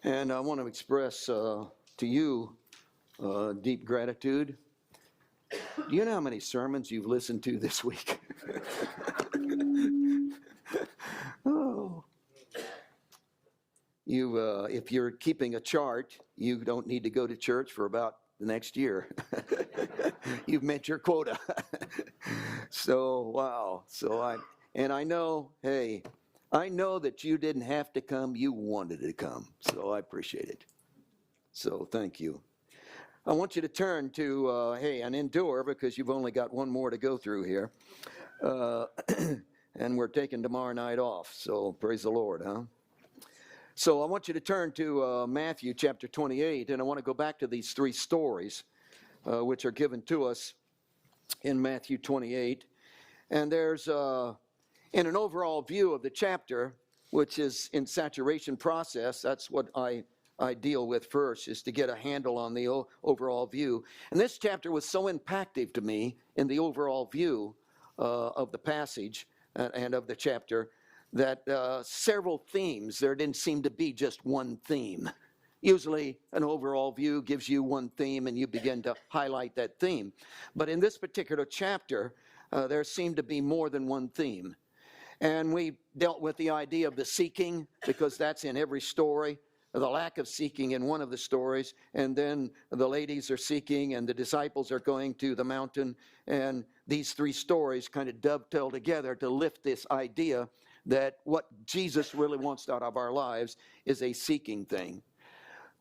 And I want to express to you deep gratitude. Do you know how many sermons you've listened to this week? Oh. If you're keeping a chart, you don't need to go to church for about the next year. You've met your quota. So, wow. I know, hey, I know that you didn't have to come, you wanted to come. So I appreciate it. So thank you. I want you to turn to, and endure, because you've only got one more to go through here. And we're taking tomorrow night off, so praise the Lord, huh? So I want you to turn to Matthew chapter 28, and I want to go back to these three stories, which are given to us in Matthew 28. And there's, in an overall view of the chapter, which is in saturation process, that's what I deal with first, is to get a handle on the overall view. And this chapter was so impactful to me in the overall view of the passage and of the chapter, that several themes, there didn't seem to be just one theme. Usually an overall view gives you one theme and you begin to highlight that theme. But in this particular chapter, there seemed to be more than one theme. And we dealt with the idea of the seeking, because that's in every story. The lack of seeking in one of the stories, and then the ladies are seeking and the disciples are going to the mountain, and these three stories kind of dovetail together to lift this idea that what Jesus really wants out of our lives is a seeking thing.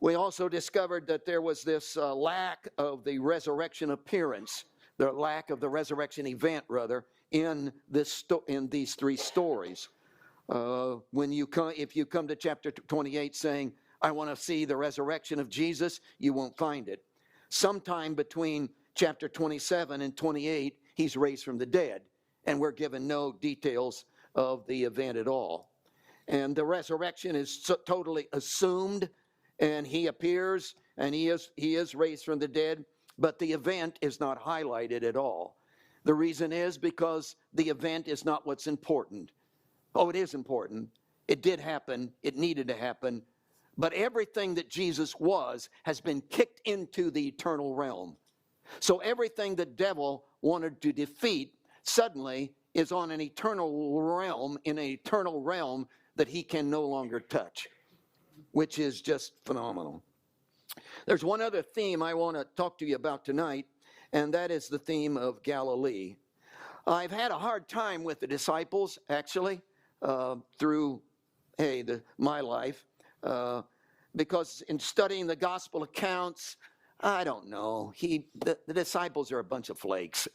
We also discovered that there was this lack of the resurrection appearance, the lack of the resurrection event, rather, in these three stories. If you come to chapter 28 saying, I want to see the resurrection of Jesus, you won't find it. Sometime between chapter 27 and 28, he's raised from the dead, and we're given no details of the event at all. And the resurrection is totally assumed, and he appears, and he is raised from the dead, but the event is not highlighted at all. The reason is because the event is not what's important. Oh, it is important. It did happen. It needed to happen. But everything that Jesus was has been kicked into the eternal realm. So everything the devil wanted to defeat suddenly is on an eternal realm, in an eternal realm that he can no longer touch, which is just phenomenal. There's one other theme I want to talk to you about tonight, and that is the theme of Galilee. I've had a hard time with the disciples, actually, through my life, because in studying the gospel accounts, I don't know, the disciples are a bunch of flakes.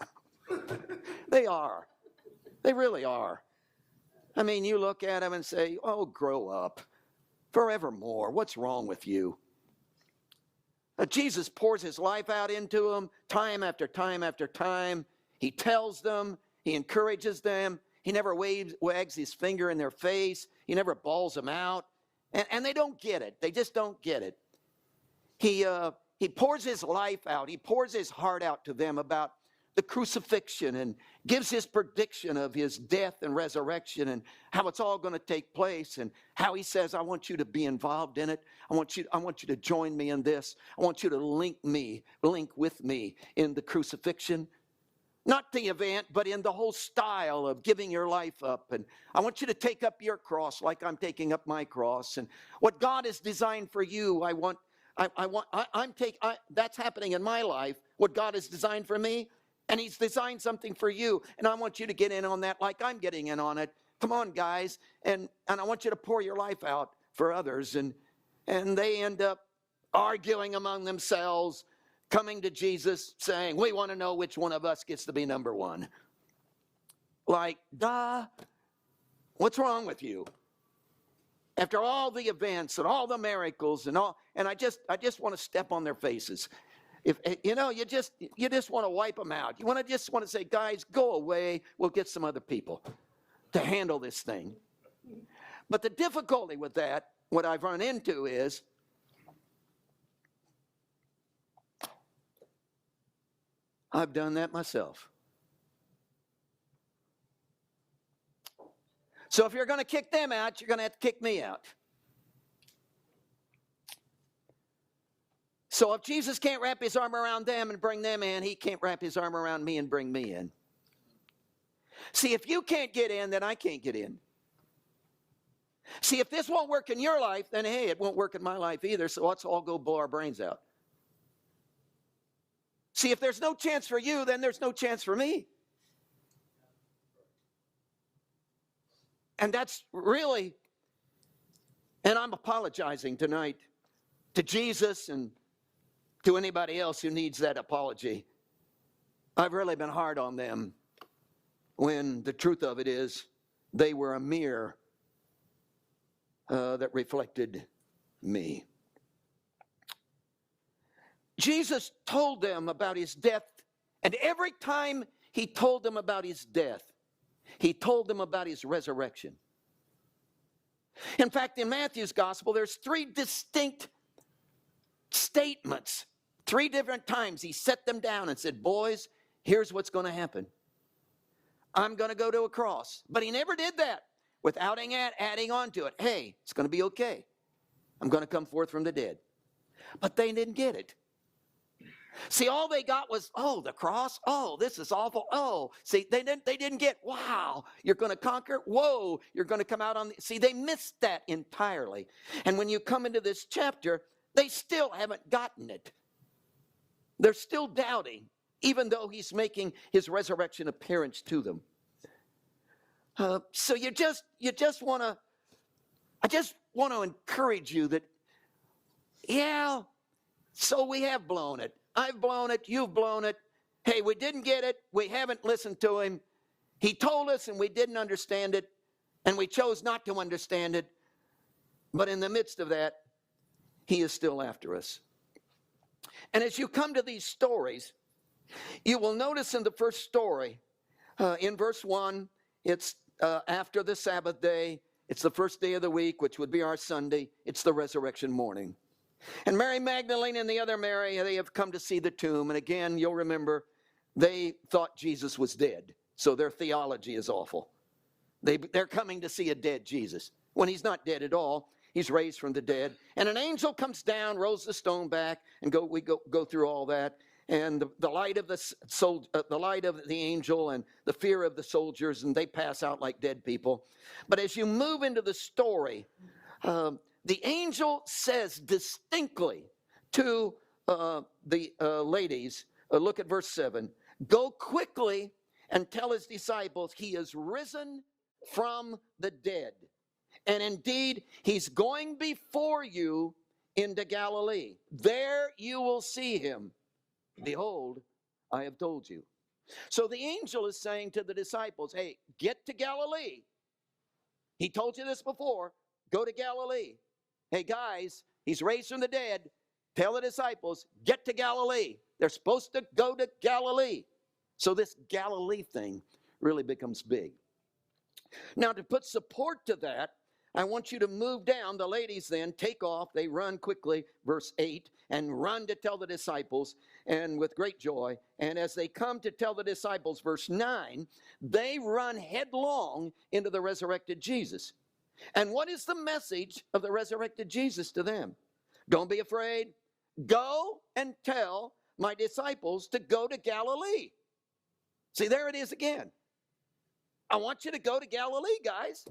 They are. They really are. I mean, you look at them and say, oh, grow up. Forevermore, what's wrong with you? Jesus pours his life out into them time after time after time. He tells them, he encourages them. He never wags his finger in their face. He never bawls them out. And they don't get it. They just don't get it. He pours his life out. He pours his heart out to them about the crucifixion and gives his prediction of his death and resurrection and how it's all going to take place, and how he says, I want you to be involved in it. I want you to join me in this. I want you to link with me in the crucifixion. Not the event, but in the whole style of giving your life up. And I want you to take up your cross like I'm taking up my cross. And what God has designed for you, that's happening in my life. What God has designed for me, and he's designed something for you. And I want you to get in on that like I'm getting in on it. Come on, guys. And I want you to pour your life out for others. And they end up arguing among themselves, coming to Jesus saying, we want to know which one of us gets to be number one. Like, duh, what's wrong with you? After all the events and all the miracles and I just want to step on their faces. If you just want to wipe them out. You want to say, guys, go away. We'll get some other people to handle this thing. But the difficulty with that, what I've run into is, I've done that myself. So if you're going to kick them out, you're going to have to kick me out. So if Jesus can't wrap his arm around them and bring them in, he can't wrap his arm around me and bring me in. See, if you can't get in, then I can't get in. See, if this won't work in your life, then hey, it won't work in my life either, so let's all go blow our brains out. See, if there's no chance for you, then there's no chance for me. And that's really, and I'm apologizing tonight to Jesus and to anybody else who needs that apology. I've really been hard on them when the truth of it is they were a mirror that reflected me. Jesus told them about his death, and every time he told them about his death, he told them about his resurrection. In fact, in Matthew's gospel, there's 3 distinct statements. 3 different times he set them down and said, boys, here's what's going to happen. I'm going to go to a cross. But he never did that without adding on to it. Hey, it's going to be okay. I'm going to come forth from the dead. But they didn't get it. See, all they got was, oh, the cross. Oh, this is awful. Oh, see, they didn't get, wow, you're going to conquer. Whoa, you're going to come out on the, see, they missed that entirely. And when you come into this chapter, they still haven't gotten it. They're still doubting, even though he's making his resurrection appearance to them. So I just want to encourage you that, yeah, so we have blown it. I've blown it. You've blown it. Hey, we didn't get it. We haven't listened to him. He told us and we didn't understand it. And we chose not to understand it. But in the midst of that, he is still after us. And as you come to these stories, you will notice in the first story, in verse 1, it's after the Sabbath day. It's the first day of the week, which would be our Sunday. It's the resurrection morning. And Mary Magdalene and the other Mary, they have come to see the tomb. And again, you'll remember, they thought Jesus was dead. So their theology is awful. They're coming to see a dead Jesus, when he's not dead at all. He's raised from the dead. And an angel comes down, rolls the stone back, and we go through all that. And the light of the light of the angel and the fear of the soldiers, and they pass out like dead people. But as you move into the story, the angel says distinctly to the ladies, look at verse 7, go quickly and tell his disciples he is risen from the dead. And indeed, he's going before you into Galilee. There you will see him. Behold, I have told you. So the angel is saying to the disciples, hey, get to Galilee. He told you this before. Go to Galilee. Hey, guys, he's raised from the dead. Tell the disciples, get to Galilee. They're supposed to go to Galilee. So this Galilee thing really becomes big. Now, to put support to that, I want you to move down. The ladies then take off. They run quickly, verse 8, and run to tell the disciples, and with great joy. And as they come to tell the disciples, verse 9, they run headlong into the resurrected Jesus. And what is the message of the resurrected Jesus to them? Don't be afraid. Go and tell my disciples to go to Galilee. See, there it is again. I want you to go to Galilee, guys.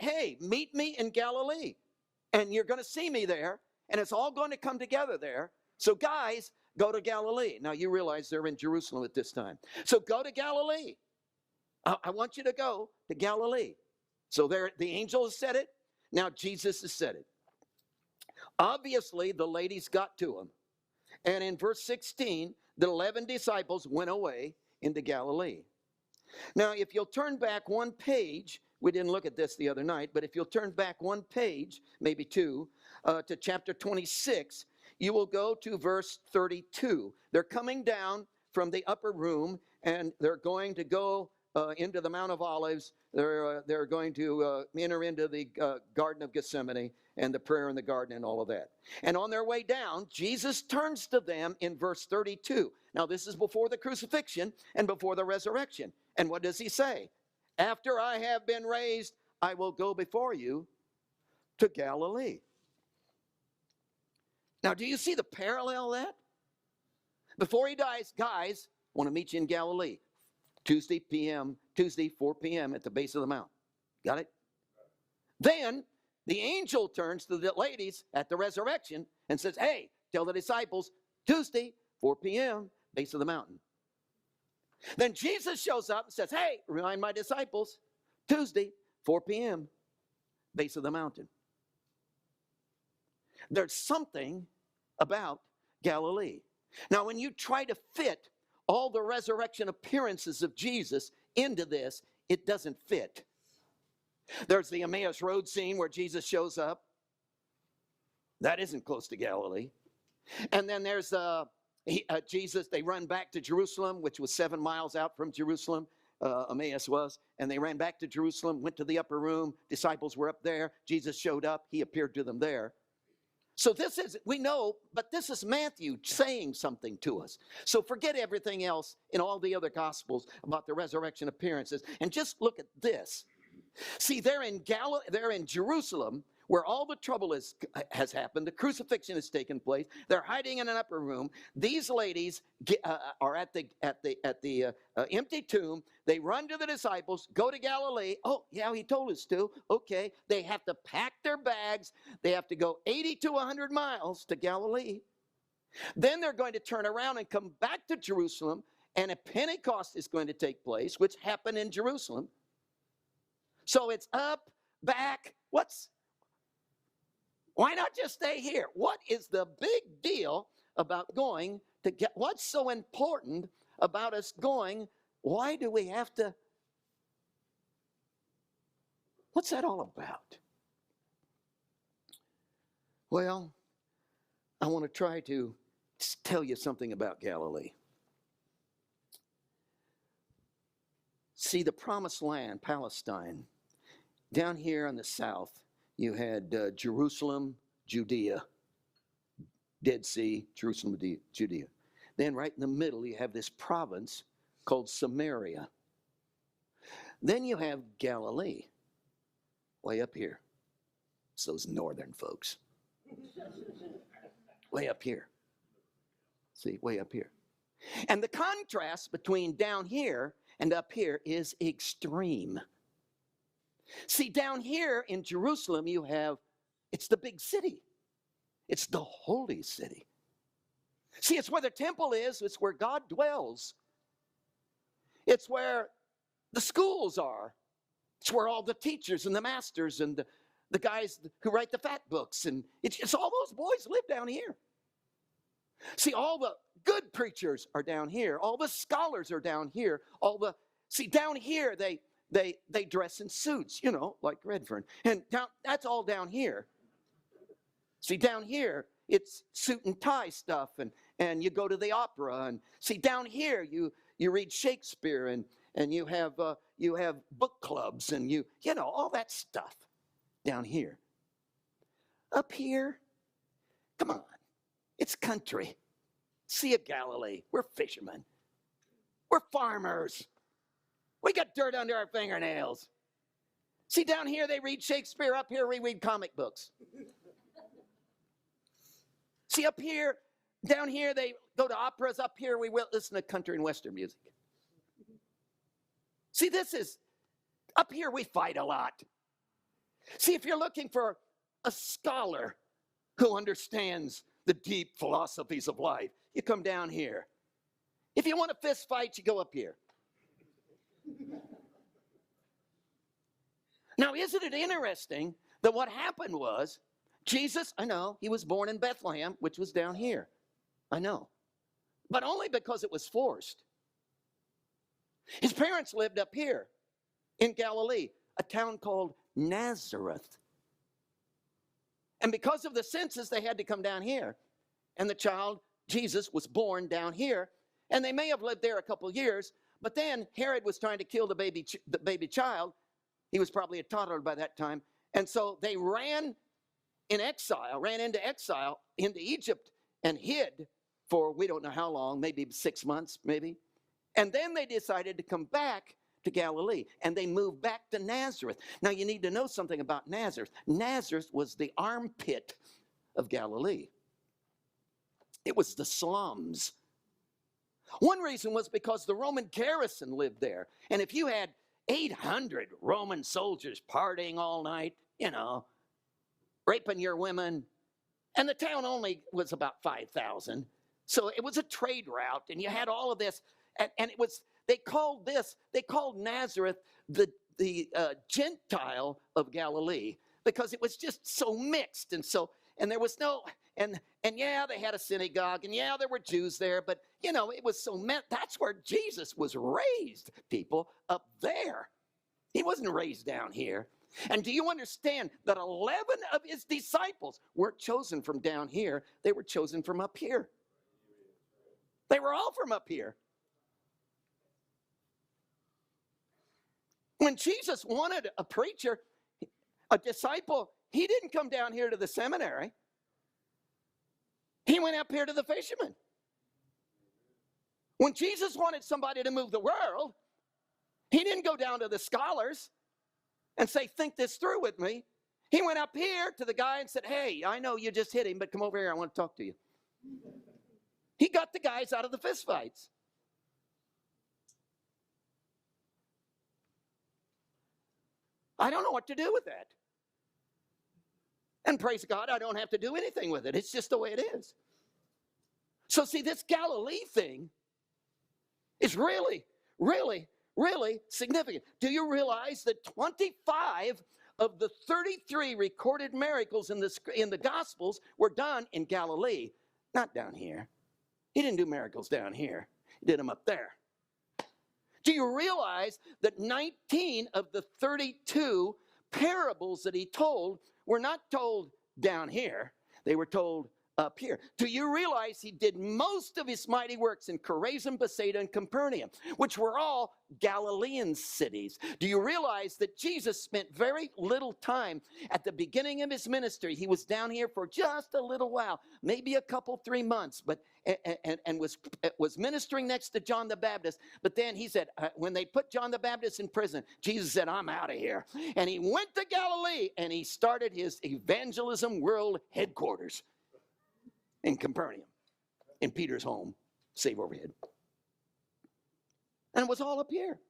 Hey, meet me in Galilee. And you're going to see me there. And it's all going to come together there. So guys, go to Galilee. Now you realize they're in Jerusalem at this time. So go to Galilee. I want you to go to Galilee. So there, the angel has said it. Now Jesus has said it. Obviously, the ladies got to him. And in verse 16, the 11 disciples went away into Galilee. Now, if you'll turn back one page, we didn't look at this the other night, but if you'll turn back one page, maybe two, to chapter 26, you will go to verse 32. They're coming down from the upper room, and they're going to go into the Mount of Olives. They're going to enter into the Garden of Gethsemane and the prayer in the garden and all of that. And on their way down, Jesus turns to them in verse 32. Now, this is before the crucifixion and before the resurrection. And what does he say? After I have been raised, I will go before you to Galilee. Now, do you see the parallel of that? Before he dies, guys, I want to meet you in Galilee. Tuesday, 4 p.m. at the base of the mountain. Got it? Then the angel turns to the ladies at the resurrection and says, hey, tell the disciples, Tuesday, 4 p.m., base of the mountain. Then Jesus shows up and says, hey, remind my disciples, Tuesday, 4 p.m., base of the mountain. There's something about Galilee. Now, when you try to fit all the resurrection appearances of Jesus into this, it doesn't fit. There's the Emmaus Road scene where Jesus shows up. That isn't close to Galilee. And then there's Jesus, they run back to Jerusalem, which was 7 miles out from Jerusalem, Emmaus was. And they ran back to Jerusalem, went to the upper room. Disciples were up there. Jesus showed up. He appeared to them there. So this is, we know, but this is Matthew saying something to us. So forget everything else in all the other Gospels about the resurrection appearances and just look at this. See, they're in Jerusalem, where all the trouble has happened. The crucifixion has taken place. They're hiding in an upper room. These ladies are at the empty tomb. They run to the disciples, go to Galilee. Oh, yeah, he told us to. Okay, they have to pack their bags. They have to go 80 to 100 miles to Galilee. Then they're going to turn around and come back to Jerusalem, and a Pentecost is going to take place, which happened in Jerusalem. So it's up, back. Why not just stay here? What is the big deal about going to what's so important about us going? Why do we have to? What's that all about? Well, I want to try to tell you something about Galilee. See, the promised land, Palestine, down here in the south, you had Jerusalem, Judea, Dead Sea, Jerusalem, Judea. Then right in the middle, you have this province called Samaria. Then you have Galilee, way up here. It's those northern folks. Way up here. See, way up here. And the contrast between down here and up here is extreme. See, down here in Jerusalem, it's the big city. It's the holy city. See, it's where the temple is. It's where God dwells. It's where the schools are. It's where all the teachers and the masters and the guys who write the fat books. And it's all those boys live down here. See, all the good preachers are down here. All the scholars are down here. See, down here, they dress in suits, like Redfern. And that's all down here. See, down here, it's suit and tie stuff, and you go to the opera. And see, down here, you read Shakespeare, and you have book clubs, and all that stuff down here. Up here, come on, it's country. Sea of Galilee. We're fishermen. We're farmers. We got dirt under our fingernails. See, down here they read Shakespeare. Up here we read comic books. See, down here they go to operas. Up here we will listen to country and western music. See, up here we fight a lot. See, if you're looking for a scholar who understands the deep philosophies of life, you come down here. If you want a fist fight, you go up here. Now, isn't it interesting that what happened was, Jesus, I know, he was born in Bethlehem, which was down here. I know. But only because it was forced. His parents lived up here in Galilee, a town called Nazareth. And because of the census, they had to come down here. And the child, Jesus, was born down here. And they may have lived there a couple of years. But then Herod was trying to kill the baby child. He was probably a toddler by that time. And so they ran into exile into Egypt and hid for we don't know how long, maybe 6 months, maybe. And then they decided to come back to Galilee, and they moved back to Nazareth. Now you need to know something about Nazareth. Nazareth was the armpit of Galilee. It was the slums. One reason was because the Roman garrison lived there. And if you had 800 Roman soldiers partying all night, raping your women, and the town only was about 5,000. So it was a trade route, and you had all of this. And it was, they called Nazareth the Gentile of Galilee, because it was just so mixed. And there was no, and yeah, they had a synagogue, and yeah, there were Jews there, but it was so that's where Jesus was raised, people, up there. He wasn't raised down here. And do you understand that 11 of his disciples weren't chosen from down here? They were chosen from up here. They were all from up here. When Jesus wanted a preacher, a disciple, he didn't come down here to the seminary. He went up here to the fishermen. When Jesus wanted somebody to move the world, he didn't go down to the scholars and say, think this through with me. He went up here to the guy and said, hey, I know you just hit him, but come over here, I want to talk to you. He got the guys out of the fistfights. I don't know what to do with that. And praise God, I don't have to do anything with it. It's just the way it is. So see, this Galilee thing is really, really, really significant. Do you realize that 25 of the 33 recorded miracles in the Gospels were done in Galilee, not down here? He didn't do miracles down here. He did them up there. Do you realize that 19 of the 32 parables that he told were not told down here? They were told up here. Do you realize he did most of his mighty works in Chorazin, Bethsaida, and Capernaum, which were all Galilean cities? Do you realize that Jesus spent very little time at the beginning of his ministry? He was down here for just a little while, maybe a couple, 3 months, but and was ministering next to John the Baptist. But then he said, when they put John the Baptist in prison, Jesus said, I'm out of here. And he went to Galilee, and he started his evangelism world headquarters in Capernaum, in Peter's home, save overhead. And it was all up here.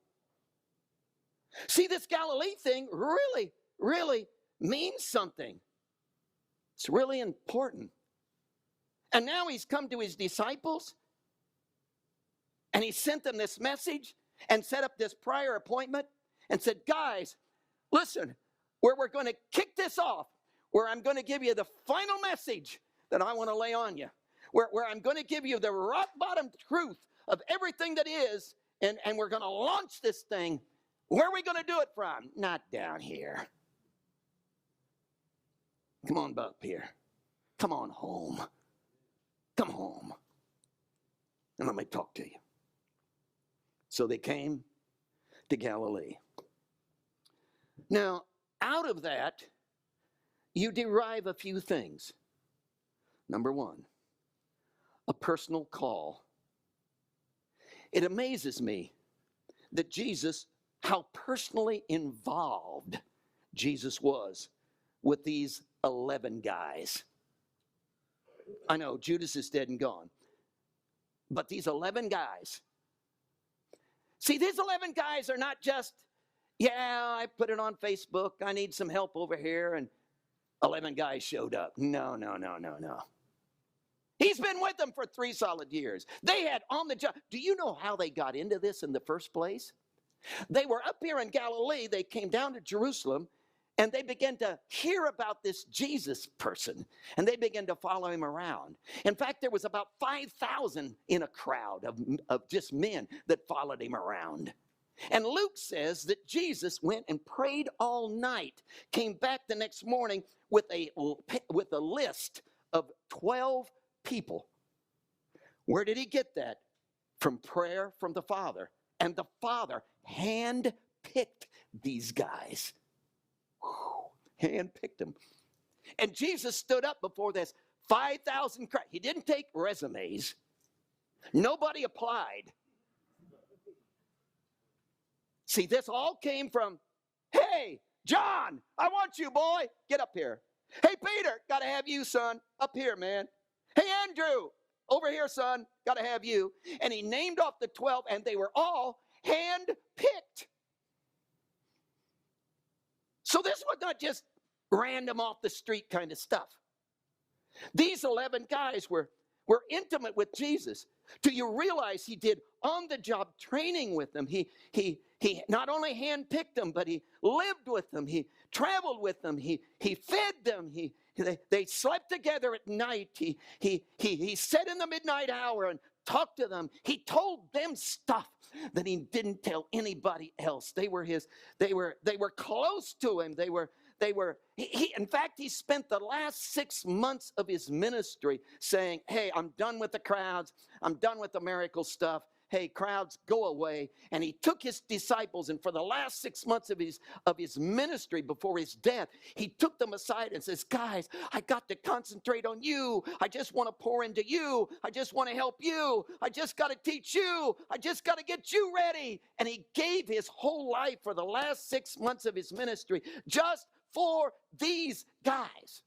See, this Galilee thing really, really means something. It's really important. And now he's come to his disciples, and he sent them this message and set up this prior appointment and said, guys, listen, where we're going to kick this off, where I'm going to give you the final message that I want to lay on you, where I'm going to give you the rock bottom truth of everything that is, and we're going to launch this thing. Where are we going to do it from? Not down here. Come on up here. Come on home. Come home. And let me talk to you. So they came to Galilee. Now, out of that, you derive a few things. Number one, a personal call. It amazes me that Jesus, how personally involved Jesus was with these 11 guys. I know Judas is dead and gone, but these 11 guys. See, these 11 guys are not just, yeah, I put it on Facebook, I need some help over here, and 11 guys showed up. No. He's been with them for 3 solid years. They had on the job. Do you know how they got into this in the first place? They were up here in Galilee. They came down to Jerusalem, and they began to hear about this Jesus person, and they began to follow him around. In fact, there was about 5,000 in a crowd of just men that followed him around. And Luke says that Jesus went and prayed all night, came back the next morning with a list of 12 people. Where did he get that? From prayer from the Father. And the Father hand-picked these guys. Hand-picked them. And Jesus stood up before this 5,000 crowd. He didn't take resumes. Nobody applied. See, this all came from, hey, John, I want you, boy. Get up here. Hey, Peter, got to have you, son. Up here, man. Hey, Andrew, over here, son, got to have you. And he named off the 12, and they were all hand-picked. So this was not just random off the street kind of stuff. These 11 guys were intimate with Jesus. Do you realize he did on-the-job training with them? He not only handpicked them, but he lived with them. He traveled with them. He fed them. They slept together at night. He sat in the midnight hour and talked to them. He told them stuff that he didn't tell anybody else. They were close to him. In fact, he spent the last 6 months of his ministry saying, hey, I'm done with the crowds. I'm done with the miracle stuff. Hey, crowds, go away. And he took his disciples, and for the last 6 months of his ministry before his death, he took them aside and says, guys, I got to concentrate on you. I just want to pour into you. I just want to help you. I just got to teach you. I just got to get you ready. And he gave his whole life for the last 6 months of his ministry just for these guys.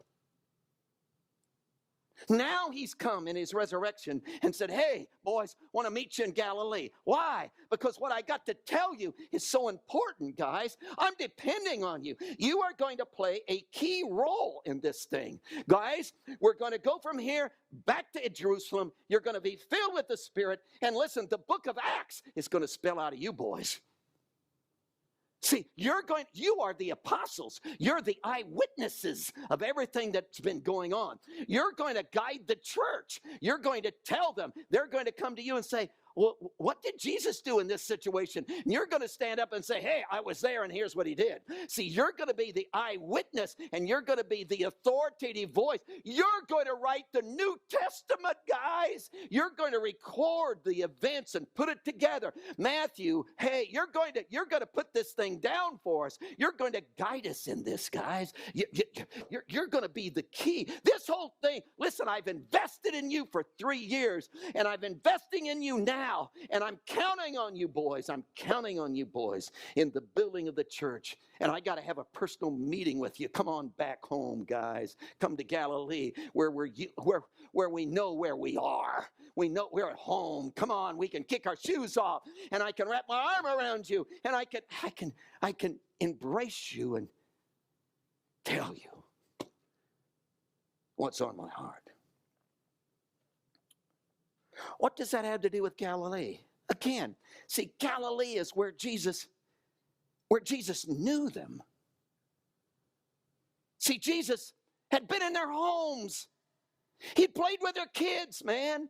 Now he's come in his resurrection and said, hey, boys, want to meet you in Galilee. Why? Because what I got to tell you is so important, guys. I'm depending on you. You are going to play a key role in this thing. Guys, we're going to go from here back to Jerusalem. You're going to be filled with the Spirit. And listen, the book of Acts is going to spill out of you boys. See, you are the apostles. You're the eyewitnesses of everything that's been going on. You're going to guide the church. You're going to tell them. They're going to come to you and say, well, what did Jesus do in this situation? And you're going to stand up and say, hey, I was there and here's what he did. See, you're going to be the eyewitness and you're going to be the authoritative voice. You're going to write the New Testament, guys. You're going to record the events and put it together. Matthew, hey, you're going to put this thing down for us. You're going to guide us in this, guys. You're going to be the key. This whole thing, listen, I've invested in you for 3 years and I'm investing in you now. And I'm counting on you boys. I'm counting on you boys in the building of the church. And I got to have a personal meeting with you. Come on back home, guys. Come to Galilee where we know where we are. We know we're at home. Come on, we can kick our shoes off and I can wrap my arm around you and I can embrace you and tell you what's on my heart. What does that have to do with Galilee? Again, see, Galilee is where Jesus knew them. See, Jesus had been in their homes. He played with their kids, man.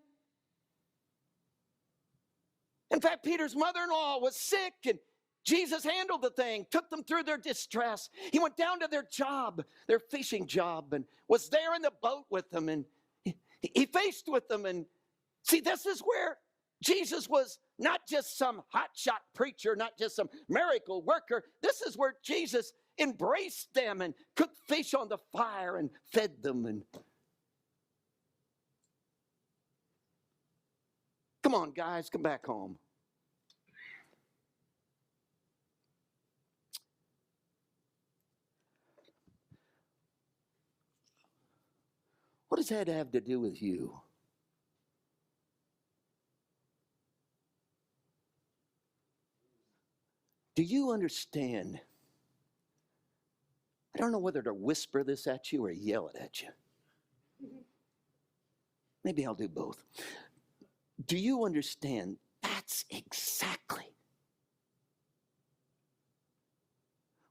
In fact, Peter's mother-in-law was sick, and Jesus handled the thing, took them through their distress. He went down to their job, their fishing job, and was there in the boat with them, and he faced with them. And see, this is where Jesus was not just some hotshot preacher, not just some miracle worker. This is where Jesus embraced them and cooked fish on the fire and fed them. And come on, guys, come back home. What does that have to do with you? Do you understand? I don't know whether to whisper this at you or yell it at you. Maybe I'll do both. Do you understand? That's exactly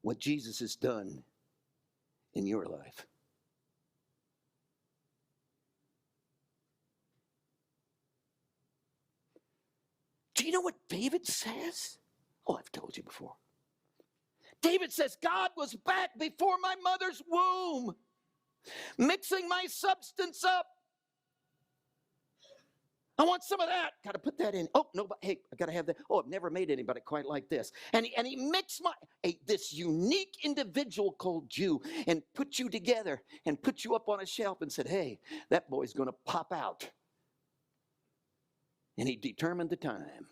what Jesus has done in your life. Do you know what David says? Oh, I've told you before. David says, God was back before my mother's womb, mixing my substance up. I want some of that. Got to put that in. Oh, no, but hey, I got to have that. Oh, I've never made anybody quite like this. And he mixed this unique individual called you and put you together and put you up on a shelf and said, hey, that boy's going to pop out. And he determined the time.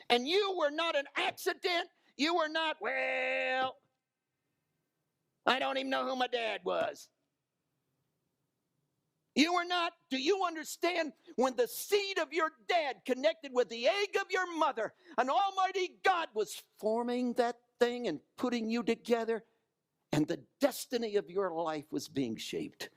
And you were not an accident. You were not, well, I don't even know who my dad was. You are not, do you understand, when the seed of your dad connected with the egg of your mother, and Almighty God was forming that thing and putting you together, and the destiny of your life was being shaped.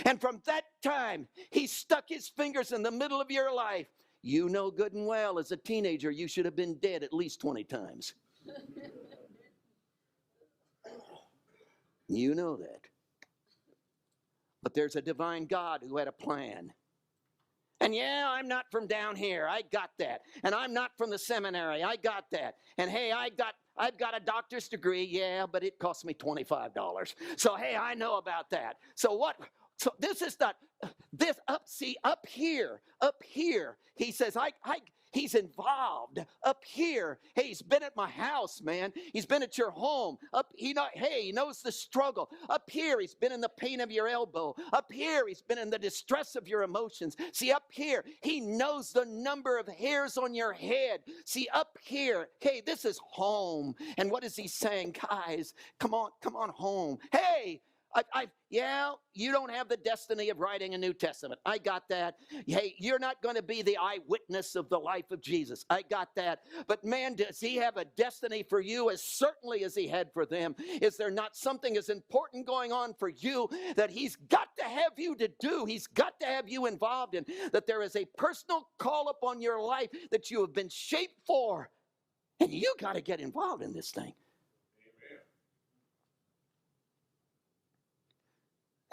And from that time, he stuck his fingers in the middle of your life. You know good and well, as a teenager, you should have been dead at least 20 times. You know that. But there's a divine God who had a plan. And yeah, I'm not from down here. I got that. And I'm not from the seminary. I got that. And hey, I've got a doctor's degree. Yeah, but it cost me $25. So hey, I know about that. So what? So this is not this up here. He says, he's involved up here. Hey, he's been at my house, man. He's been at your home. He knows the struggle. Up here, he's been in the pain of your elbow. Up here, he's been in the distress of your emotions. See, up here, he knows the number of hairs on your head. See, up here, hey, this is home. And what is he saying? Guys, come on home. Hey, yeah, you don't have the destiny of writing a New Testament. I got that. Hey, you're not going to be the eyewitness of the life of Jesus. I got that. But man, does he have a destiny for you as certainly as he had for them? Is there not something as important going on for you that he's got to have you to do? He's got to have you involved in, that there is a personal call upon your life that you have been shaped for. And you got to get involved in this thing.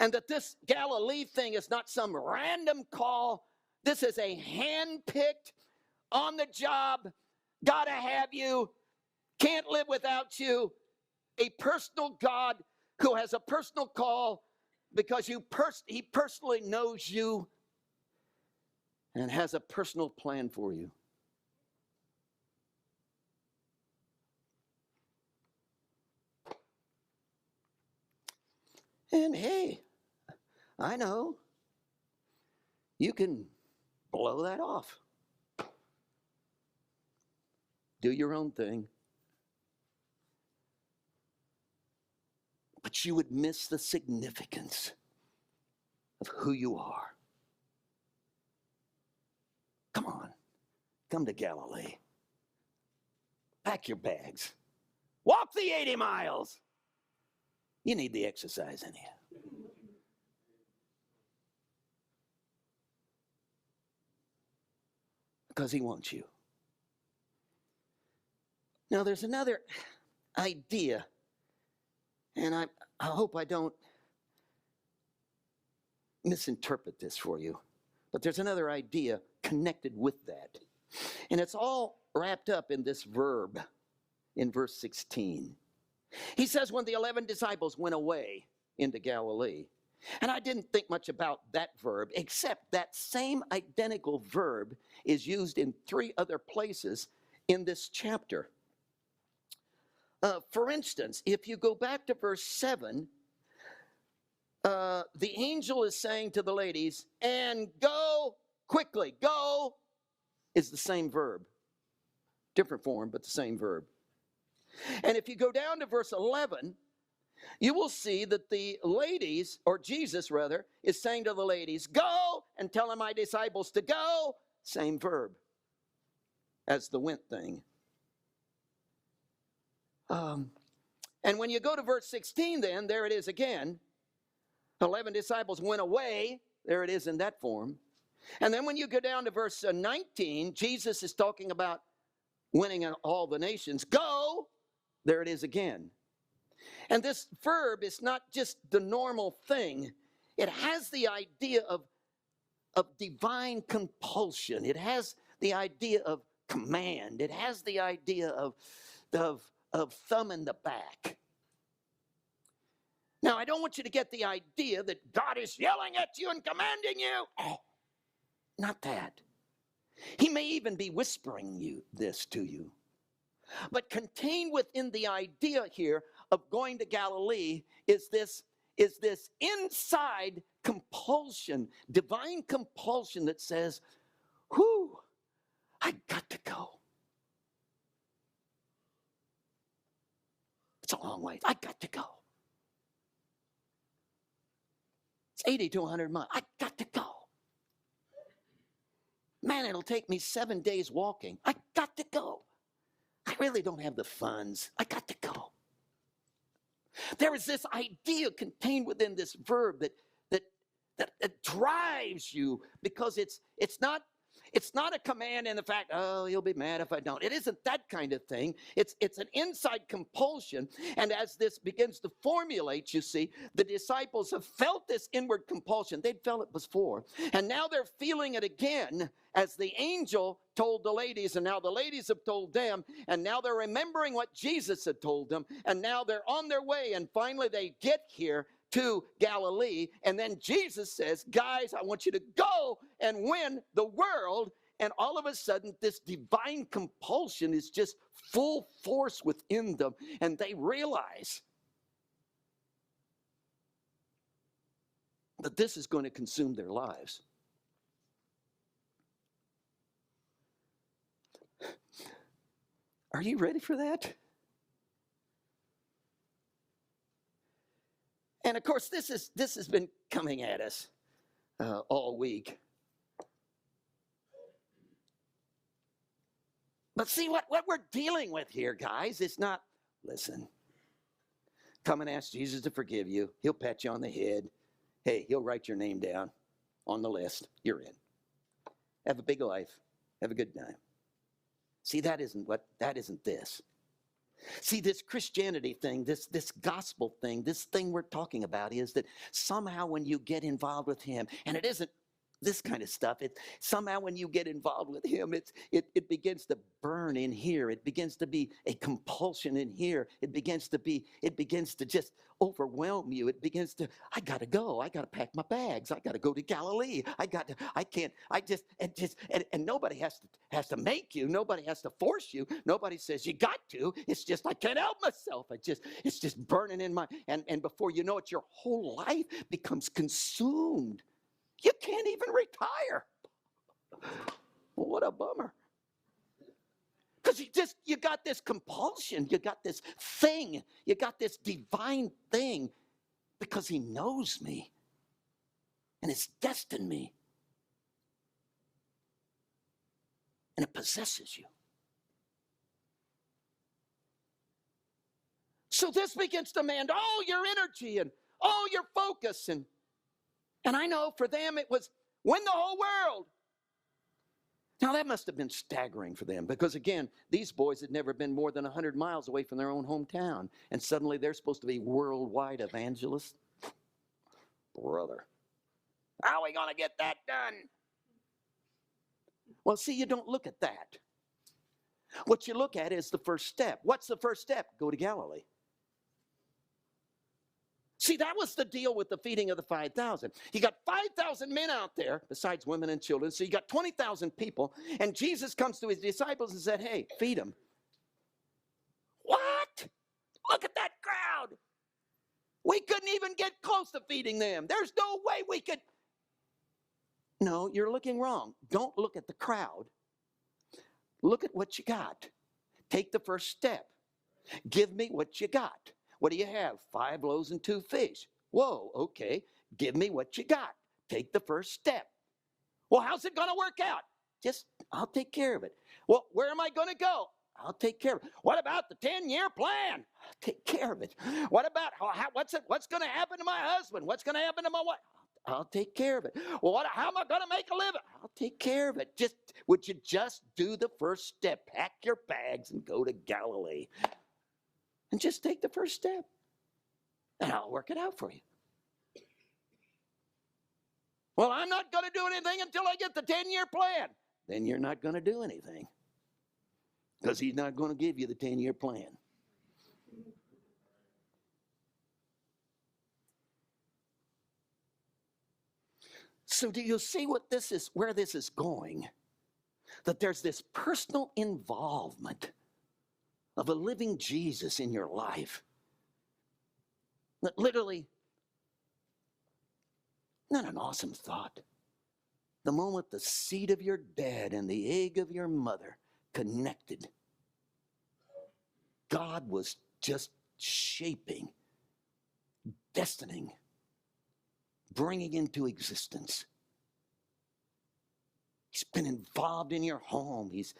And that this Galilee thing is not some random call. This is a hand-picked, on the job, gotta have you, can't live without you, a personal God who has a personal call because he personally knows you and has a personal plan for you. And hey, I know you can blow that off. Do your own thing. But you would miss the significance of who you are. Come on, come to Galilee. Pack your bags. Walk the 80 miles. You need the exercise in you. Because he wants you. Now there's another idea, and I hope I don't misinterpret this for you, but there's another idea connected with that. And it's all wrapped up in this verb in verse 16. He says, when the 11 disciples went away into Galilee, and I didn't think much about that verb, except that same identical verb is used in 3 other places in this chapter. For instance, if you go back to verse 7, the angel is saying to the ladies, and go quickly. Go is the same verb. Different form, but the same verb. And if you go down to verse 11, you will see that the ladies, or Jesus rather, is saying to the ladies, go and tell my disciples to go. Same verb as the went thing. And when you go to verse 16 then, there it is again. 11 disciples went away. There it is in that form. And then when you go down to verse 19, Jesus is talking about winning all the nations. Go. There it is again. And this verb is not just the normal thing. It has the idea of divine compulsion. It has the idea of command. It has the idea of thumb in the back. Now, I don't want you to get the idea that God is yelling at you and commanding you. Oh, not that. He may even be whispering this to you. But contained within the idea here of going to Galilee is this inside compulsion, divine compulsion that says, whew, I got to go. It's a long way. I got to go. 80 to 100 miles. I got to go. Man, it'll take me 7 days walking. I got to go. I really don't have the funds. I got to go. There is this idea contained within this verb that drives you, because it's not a command in the fact, oh, you'll be mad if I don't. It isn't that kind of thing. It's an inside compulsion. And as this begins to formulate, you see, the disciples have felt this inward compulsion. They'd felt it before. And now they're feeling it again, as the angel told the ladies, and now the ladies have told them, and now they're remembering what Jesus had told them, and now they're on their way, and finally they get here to Galilee, and then Jesus says, guys, I want you to go and win the world. And all of a sudden, this divine compulsion is just full force within them, and they realize that this is going to consume their lives. Are you ready for that? And of course, this has been coming at us all week. But see, what we're dealing with here, guys, is not, listen, come and ask Jesus to forgive you. He'll pat you on the head. Hey, he'll write your name down on the list. You're in. Have a big life. Have a good time. See, that isn't this. See, this Christianity thing, this gospel thing, this thing we're talking about is that somehow when you get involved with him, and it isn't this kind of stuff, somehow when you get involved with him, it begins to burn in here. It begins to be a compulsion in here. It begins to just overwhelm you. It begins to, I got to go. I got to pack my bags. I got to go to Galilee. And nobody has to make you. Nobody has to force you. Nobody says you got to. It's just, I can't help myself. It's just burning in my, and before you know it, your whole life becomes consumed. You can't even retire. Well, what a bummer. Because you got this compulsion. You got this thing. You got this divine thing, because he knows me and it's destined me. And it possesses you. So this begins to demand all your energy and all your focus. And I know for them it was win the whole world. Now that must have been staggering for them, because again, these boys had never been more than 100 miles away from their own hometown. And suddenly they're supposed to be worldwide evangelists. Brother, how are we going to get that done? Well, see, you don't look at that. What you look at is the first step. What's the first step? Go to Galilee. See, that was the deal with the feeding of the 5,000. You got 5,000 men out there, besides women and children. So you got 20,000 people. And Jesus comes to his disciples and said, hey, feed them. What? Look at that crowd. We couldn't even get close to feeding them. There's no way we could. No, you're looking wrong. Don't look at the crowd. Look at what you got. Take the first step. Give me what you got. What do you have? 5 loaves and 2 fish. Whoa, okay. Give me what you got. Take the first step. Well, how's it going to work out? I'll take care of it. Well, where am I going to go? I'll take care of it. What about the 10-year plan? I'll take care of it. What about what's going to happen to my husband? What's going to happen to my wife? I'll take care of it. Well, how am I going to make a living? I'll take care of it. Would you just do the first step? Pack your bags and go to Galilee. And just take the first step. And I'll work it out for you. Well, I'm not going to do anything until I get the 10-year plan. Then you're not going to do anything. Because he's not going to give you the 10-year plan. So do you see where this is going? That there's this personal involvement of a living Jesus in your life. That literally, not an awesome thought. The moment the seed of your dad and the egg of your mother connected, God was just shaping, destining, bringing into existence. He's been involved in your home. He's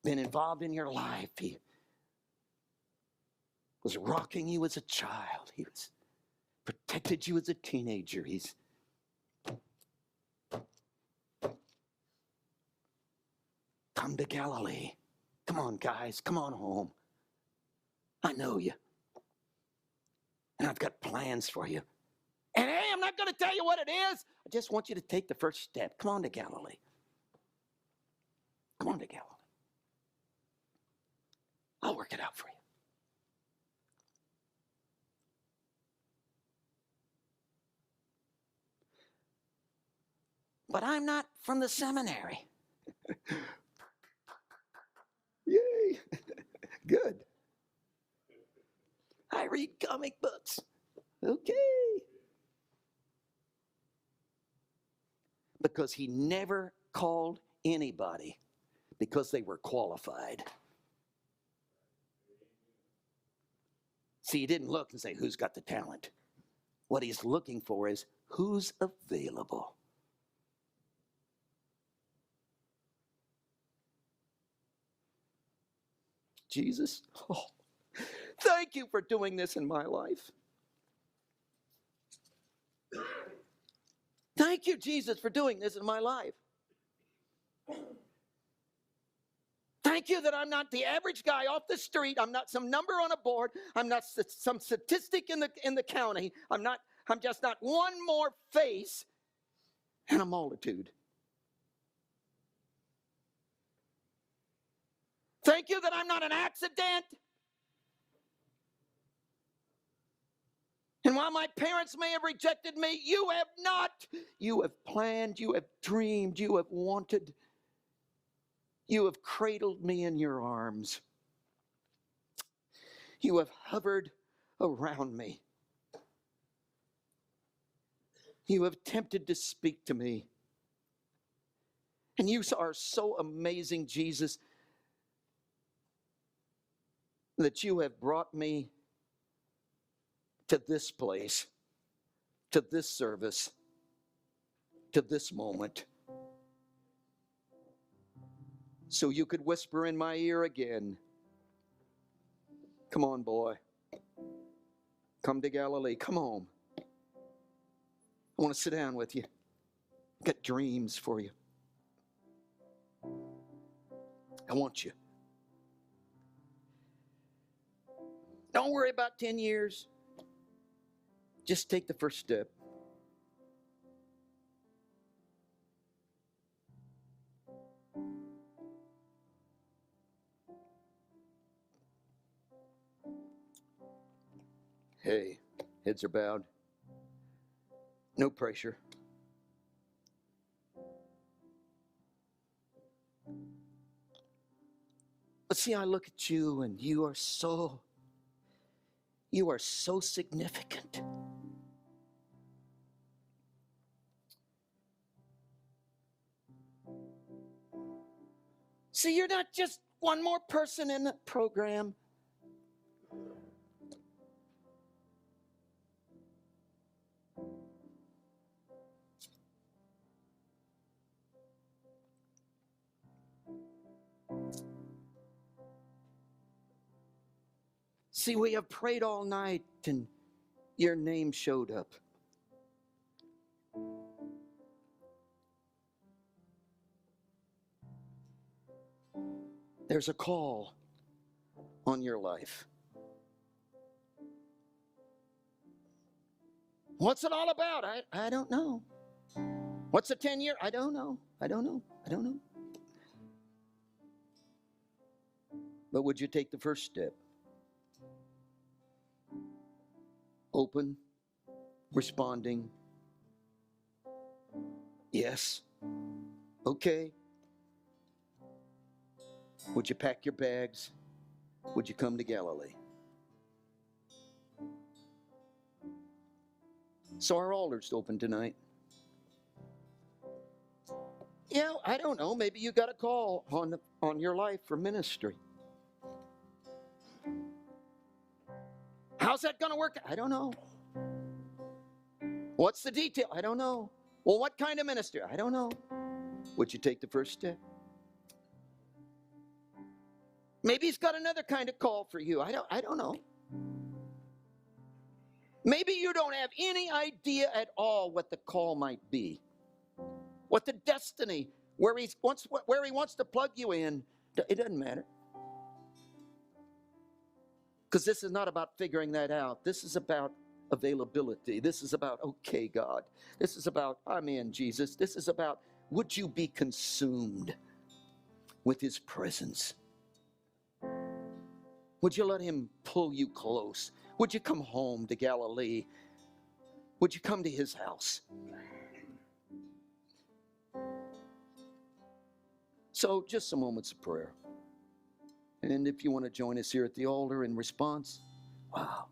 been involved in your life. He was rocking you as a child. He was protected you as a teenager. He's come to Galilee. Come on, guys. Come on home. I know you. And I've got plans for you. And hey, I'm not going to tell you what it is. I just want you to take the first step. Come on to Galilee. Come on to Galilee. I'll work it out for you. But I'm not from the seminary. Yay. Good. I read comic books. Okay. Because he never called anybody because they were qualified. See, he didn't look and say, who's got the talent? What he's looking for is who's available. Jesus, oh, thank you for doing this in my life. Thank you, Jesus, for doing this in my life. Thank you that I'm not the average guy off the street. I'm not some number on a board. I'm not some statistic in the county. I'm just not one more face in a multitude. Thank you that I'm not an accident. And while my parents may have rejected me, you have not. You have planned, you have dreamed, you have wanted. You have cradled me in your arms. You have hovered around me. You have attempted to speak to me. And you are so amazing, Jesus, that you have brought me to this place, to this service, to this moment. So you could whisper in my ear again, come on, boy. Come to Galilee. Come home. I want to sit down with you. I've got dreams for you. I want you. Don't worry about 10 years. Just take the first step. Hey, heads are bowed. No pressure. But see, I look at you and you are so significant. See, you're not just one more person in the program. See, we have prayed all night and your name showed up. There's a call on your life. What's it all about? I don't know. What's a 10-year? I don't know. I don't know. But would you take the first step? Open, responding. Yes. Okay. Would you pack your bags? Would you come to Galilee? So our altar's open tonight. Yeah, I don't know. Maybe you got a call on your life for ministry. How's that going to work? I don't know. What's the detail? I don't know. Well, what kind of minister? I don't know. Would you take the first step? Maybe he's got another kind of call for you. I don't know. Maybe you don't have any idea at all what the call might be. What the destiny, where he wants to plug you in. It doesn't matter. Because this is not about figuring that out. This is about availability. This is about, okay, God. This is about, I'm in, Jesus. This is about, would you be consumed with his presence? Would you let him pull you close? Would you come home to Galilee? Would you come to his house? So just some moments of prayer. And if you want to join us here at the altar in response, wow.